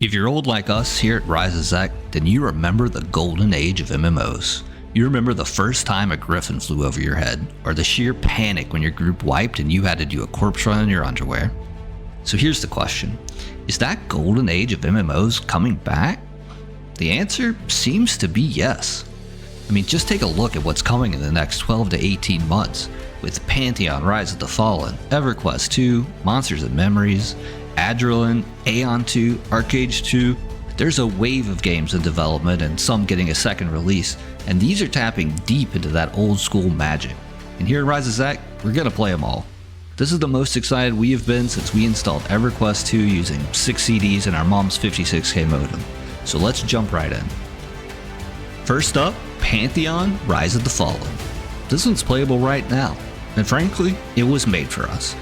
If you're old like us here at Rise of Zek, then you remember the golden age of MMOs. You remember the first time a griffin flew over your head, or the sheer panic when your group wiped and you had to do a corpse run in your underwear. So here's the question, is that golden age of MMOs coming back? The answer seems to be yes. I mean, just take a look at what's coming in the next 12 to 18 months, with Pantheon, Rise of the Fallen, Everquest 2, Monsters and Memories, Adrullan, Aion 2, Archeage 2. There's a wave of games in development and some getting a second release, and these are tapping deep into that old school magic. And here at Rise of Zek, we're gonna play them all. This is the most excited we have been since we installed Everquest 2 using 6 CDs and our mom's 56K modem. So let's jump right in. First up, Pantheon, Rise of the Fallen. This one's playable right now, and frankly, it was made for us.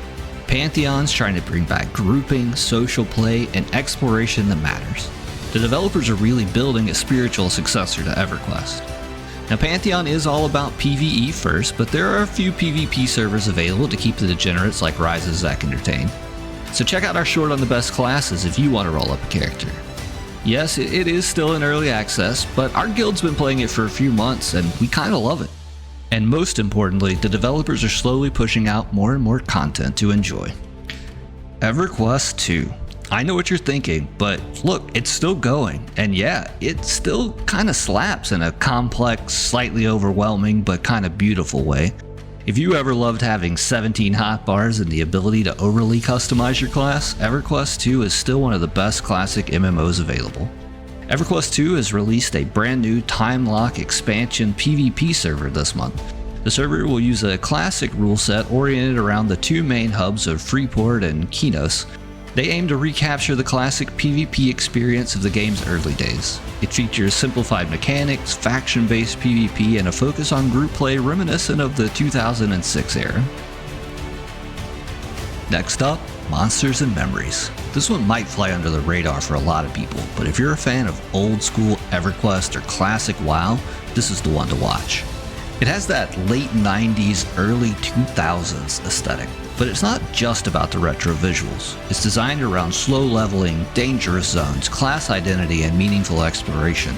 Pantheon's trying to bring back grouping, social play, and exploration that matters. The developers are really building a spiritual successor to Everquest. Now, Pantheon is all about PvE first, but there are a few PvP servers available to keep the degenerates like Rise of Zek entertained. So check out our short on the best classes if you want to roll up a character. Yes, it is still in early access, but our guild's been playing it for a few months and we kinda love it. And most importantly, the developers are slowly pushing out more and more content to enjoy. Everquest 2. I know what you're thinking, but look, it's still going. And yeah, it still kind of slaps in a complex, slightly overwhelming, but kind of beautiful way. If you ever loved having 17 hotbars and the ability to overly customize your class, Everquest 2 is still one of the best classic MMOs available. Everquest 2 has released a brand new time lock expansion PvP server this month. The server will use a classic rule set oriented around the two main hubs of Freeport and Kinos. They aim to recapture the classic PvP experience of the game's early days. It features simplified mechanics, faction-based PvP, and a focus on group play reminiscent of the 2006 era. Next up, Monsters and Memories. This one might fly under the radar for a lot of people, but if you're a fan of old school Everquest or classic WoW, this is the one to watch. It has that late 90s, early 2000s aesthetic, but it's not just about the retro visuals. It's designed around slow leveling, dangerous zones, class identity, and meaningful exploration.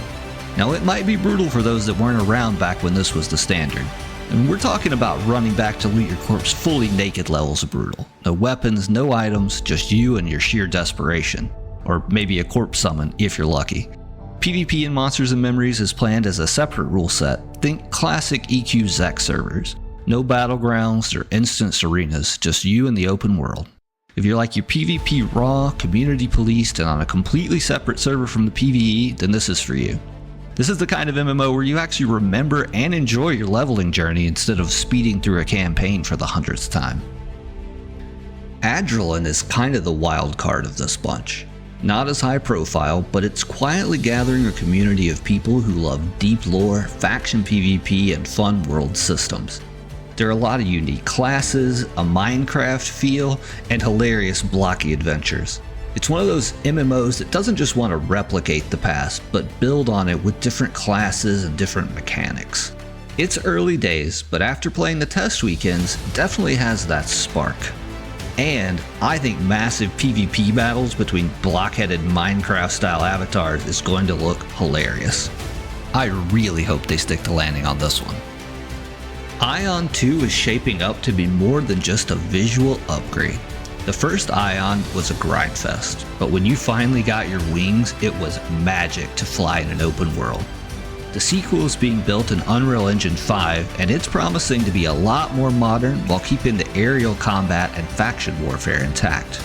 Now, it might be brutal for those that weren't around back when this was the standard. And we're talking about running back to loot your corpse fully naked levels of brutal. No weapons, no items, just you and your sheer desperation. Or maybe a corpse summon if you're lucky. PvP in Monsters and Memories is planned as a separate rule set. Think classic EQ Zek servers. No battlegrounds or instance arenas, just you and the open world. If you're like your PvP raw, community policed, and on a completely separate server from the PvE, then this is for you. This is the kind of MMO where you actually remember and enjoy your leveling journey instead of speeding through a campaign for the 100th time. Adrullan is kind of the wild card of this bunch. Not as high profile, but it's quietly gathering a community of people who love deep lore, faction PvP, and fun world systems. There are a lot of unique classes, a Minecraft feel, and hilarious blocky adventures. It's one of those MMOs that doesn't just want to replicate the past, but build on it with different classes and different mechanics. It's early days, but after playing the test weekends, it definitely has that spark. And I think massive PvP battles between block-headed Minecraft-style avatars is going to look hilarious. I really hope they stick to landing on this one. Aion 2 is shaping up to be more than just a visual upgrade. The first Aion was a grind fest, but when you finally got your wings, it was magic to fly in an open world. The sequel is being built in Unreal Engine 5, and it's promising to be a lot more modern while keeping the aerial combat and faction warfare intact.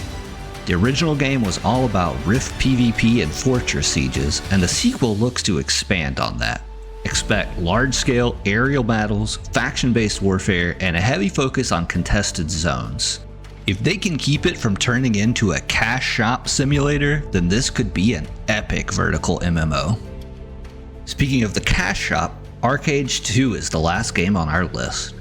The original game was all about Rift PvP and fortress sieges, and the sequel looks to expand on that. Expect large-scale aerial battles, faction-based warfare, and a heavy focus on contested zones. If they can keep it from turning into a cash shop simulator, then this could be an epic vertical MMO. Speaking of the cash shop, Archeage 2 is the last game on our list.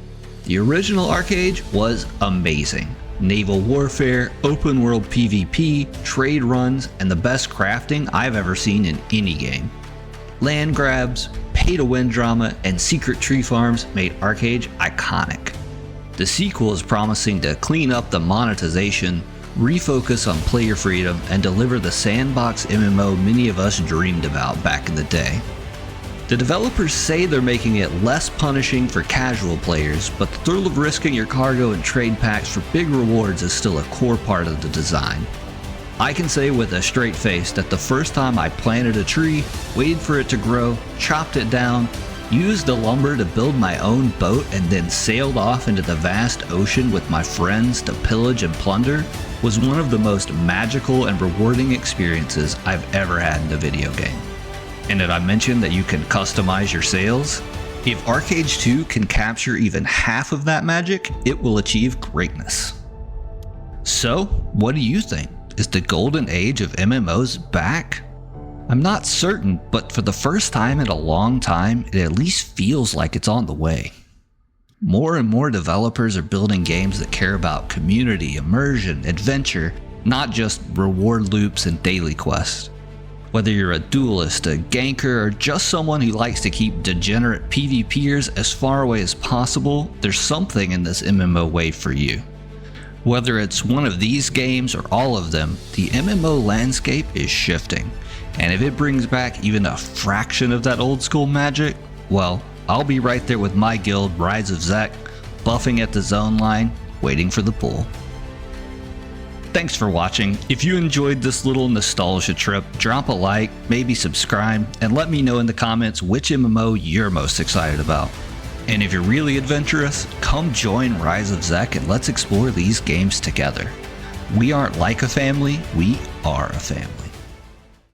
The original Archeage was amazing. Naval warfare, open world PvP, trade runs, and the best crafting I've ever seen in any game. Land grabs, pay-to-win drama, and secret tree farms made Archeage iconic. The sequel is promising to clean up the monetization, refocus on player freedom, and deliver the sandbox MMO many of us dreamed about back in the day. The developers say they're making it less punishing for casual players, but the thrill of risking your cargo and trade packs for big rewards is still a core part of the design. I can say with a straight face that the first time I planted a tree, waited for it to grow, chopped it down, used the lumber to build my own boat, and then sailed off into the vast ocean with my friends to pillage and plunder was one of the most magical and rewarding experiences I've ever had in a video game. And did I mention that you can customize your sails? If Archeage 2 can capture even half of that magic, it will achieve greatness. So, what do you think? Is the golden age of MMOs back? I'm not certain, but for the first time in a long time, it at least feels like it's on the way. More and more developers are building games that care about community, immersion, adventure, not just reward loops and daily quests. Whether you're a duelist, a ganker, or just someone who likes to keep degenerate PvPers as far away as possible, there's something in this MMO wave for you. Whether it's one of these games or all of them, the MMO landscape is shifting. And if it brings back even a fraction of that old school magic, well, I'll be right there with my guild, Rise of Zek, buffing at the zone line, waiting for the pull. Thanks for watching. If you enjoyed this little nostalgia trip, drop a like, maybe subscribe, and let me know in the comments which MMO you're most excited about. And if you're really adventurous, come join Rise of Zek and let's explore these games together. We aren't like a family, we are a family.